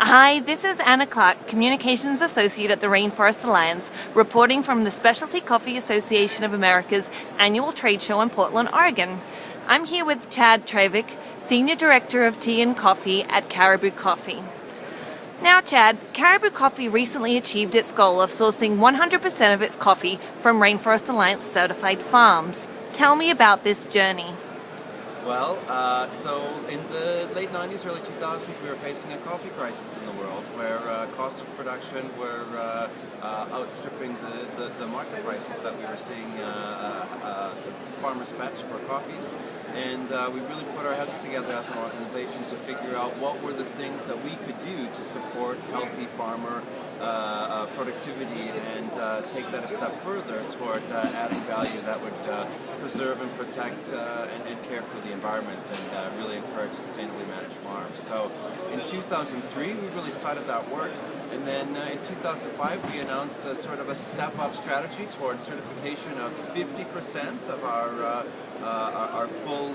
Hi, this is Anna Clark, Communications Associate at the Rainforest Alliance, reporting from the Specialty Coffee Association of America's annual trade show in Portland, Oregon. I'm here with Chad Trewick, Senior Director of Tea and Coffee at Caribou Coffee. Now, Chad, Caribou Coffee recently achieved its goal of sourcing 100% of its coffee from Rainforest Alliance certified farms. Tell me about this journey. Well, so in the late 90s, early 2000s, we were facing a coffee crisis in the world where cost of production were outstripping the market prices that we were seeing farmers fetch for coffees. And we really put our heads together as an organization to figure out what were the things that we could do to support healthy farmer productivity and take that a step further toward adding value that would preserve and protect and care for the environment and really encourage sustainably managed farms. So in 2003 we really started that work, and then in 2005 we announced a sort of a step-up strategy toward certification of 50% of our full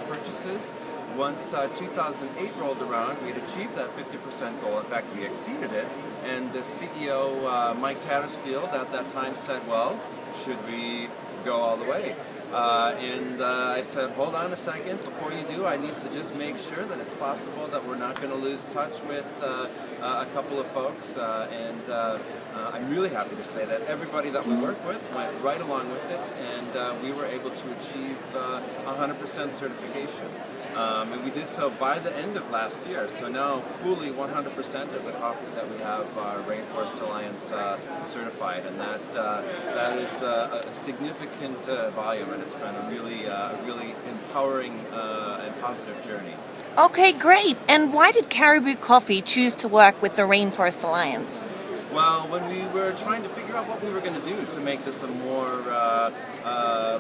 purchases. Once 2008 rolled around, we had achieved that 50% goal. In fact, we exceeded it. And the CEO, Mike Tattersfield, at that time said, well, should we go all the way? And I said, hold on a second, before you do, I need to just make sure that it's possible that we're not going to lose touch with a couple of folks. I'm really happy to say that everybody that we work with went right along with it, and we were able to achieve 100% certification. And we did so by the end of last year. So now fully 100% of the coffees that we have are Rainforest Alliance certified, and that is a significant volume, and it's been a really empowering and positive journey. Okay, great. And why did Caribou Coffee choose to work with the Rainforest Alliance? Well, when we were trying to figure out what we were going to do to make this a more,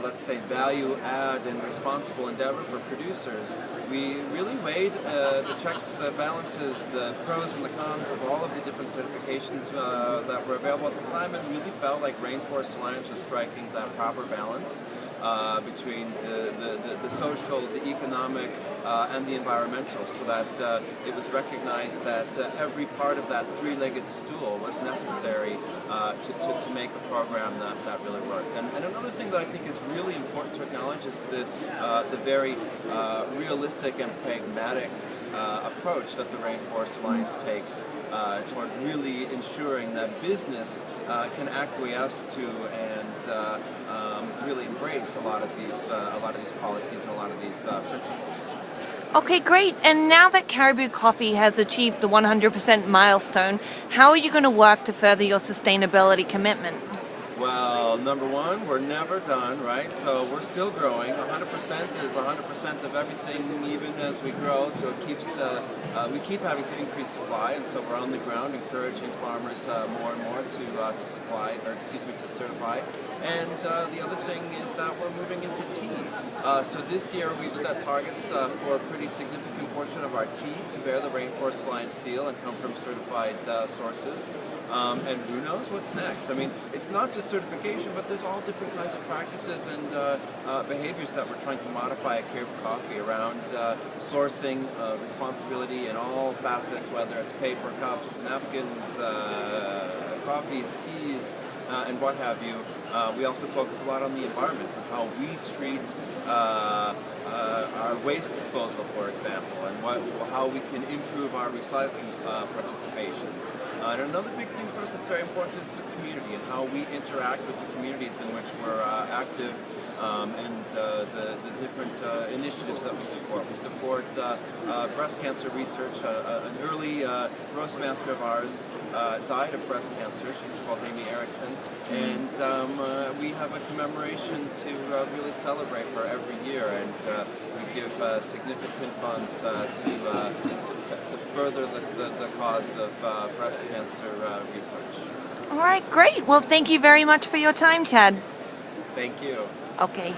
let's say, value-add and responsible endeavor for producers, we really weighed the checks, balances, the pros and the cons of all of the different certifications that were available at the time, and really felt like Rainforest Alliance was striking that proper balance between the social, the economic, and the environmental, so that it was recognized that every part of that three-legged stool was necessary to make a program that really worked. And another thing that I think is really important to acknowledge is the very realistic and pragmatic approach that the Rainforest Alliance takes toward really ensuring that business can acquiesce to and really embrace a lot of these policies and a lot of these principles. Okay, great. And now that Caribou Coffee has achieved the 100% milestone, how are you going to work to further your sustainability commitment? Well, number one, we're never done, right? So we're still growing. 100% is 100% of everything, even as we grow. So it keeps we keep having to increase supply, and so we're on the ground encouraging farmers more and more to certify. And the other thing is that we're moving into tea. So this year we've set targets for a pretty significant portion of our tea to bear the Rainforest Alliance seal and come from certified sources. And who knows what's next? I mean, it's not just certification, but there's all different kinds of practices and behaviors that we're trying to modify at Caribou Coffee around sourcing responsibility in all facets, whether it's paper cups, napkins, coffees, teas, and what have you. We also focus a lot on the environment and how we treat our waste disposal, for example, and how we can improve our recycling participations. And another big thing for us that's very important is the community and how we interact with the communities in which we're active, and the different initiatives that we support. We support breast cancer research. An early roastmaster of ours died of breast cancer. She's called Amy Erickson, and we have a commemoration to really celebrate her every year, and we give significant funds to further the cause of breast cancer research. All right, great. Well, thank you very much for your time, Chad. Thank you. Okay.